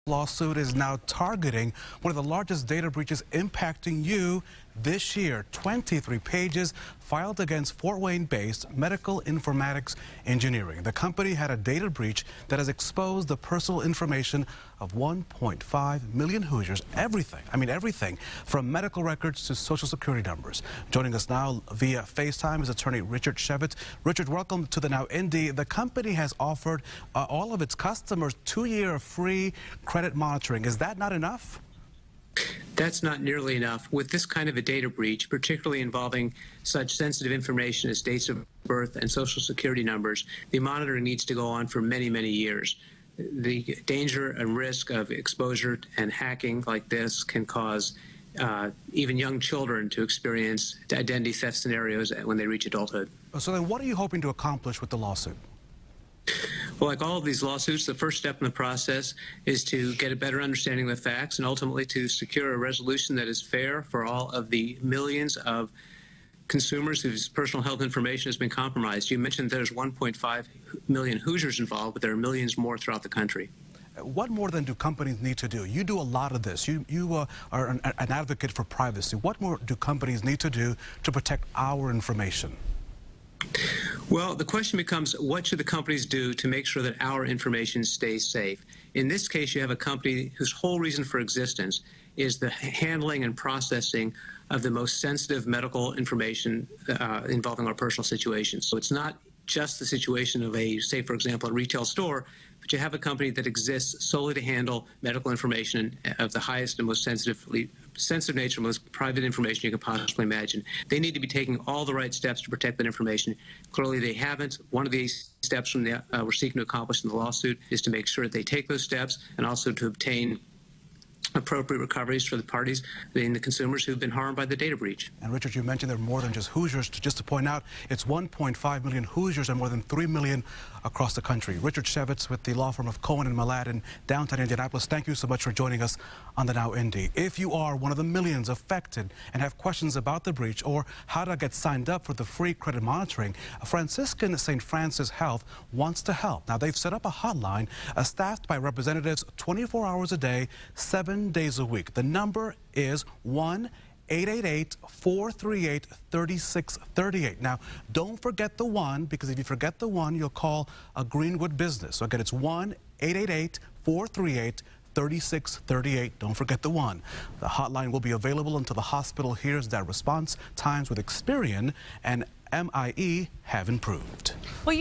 Lawsuit is now targeting one of the largest data breaches impacting you this year. 23 pages filed against Fort Wayne-based Medical Informatics Engineering. The company had a data breach that has exposed the personal information of 1.5 million Hoosiers. Everything from medical records to social security numbers. Joining us now via FaceTime is attorney Richard Shevitz. Richard, welcome to the Now Indy. The company has offered all of its customers 2-year free credit monitoring. Is that not enough? That's not nearly enough. With this kind of a data breach, particularly involving such sensitive information as dates of birth and social security numbers, the monitoring needs to go on for many, many years. The danger and risk of exposure and hacking like this can cause even young children to experience identity theft scenarios when they reach adulthood. So then what are you hoping to accomplish with the lawsuit? Well, like all of these lawsuits, the first step in the process is to get a better understanding of the facts and ultimately to secure a resolution that is fair for all of the millions of consumers whose personal health information has been compromised. You mentioned there's 1.5 million Hoosiers involved, but there are millions more throughout the country. What more then do companies need to do? You do a lot of this. You are an advocate for privacy. What more do companies need to do to protect our information? Well, the question becomes, what should the companies do to make sure that our information stays safe? In this case, you have a company whose whole reason for existence is the handling and processing of the most sensitive medical information involving our personal situations. So it's not just the situation of a, say, for example, a retail store, but you have a company that exists solely to handle medical information of the highest and most sensitive nature, most private information you can possibly imagine. They need to be taking all the right steps to protect that information. Clearly, they haven't. One of these steps we're seeking to accomplish in the lawsuit is to make sure that they take those steps and also to obtain appropriate recoveries for the parties and the consumers who've been harmed by the data breach. And Richard, you mentioned there are more than just Hoosiers. Just to point out, it's 1.5 million Hoosiers and more than 3 million across the country. Richard Shevitz with the law firm of Cohen and Malad in downtown Indianapolis. Thank you so much for joining us on the Now Indy. If you are one of the millions affected and have questions about the breach or how to get signed up for the free credit monitoring, Franciscan St. Francis Health wants to help. Now, they've set up a hotline staffed by representatives 24 hours a day, 7 days a week. The number is 1-888-438-3638. Now, don't forget the 1, because if you forget the 1, you'll call a Greenwood business. So again, it's 1-888-438-3638. Don't forget the 1. The hotline will be available until the hospital hears that response times with Experian and MIE have improved. Well,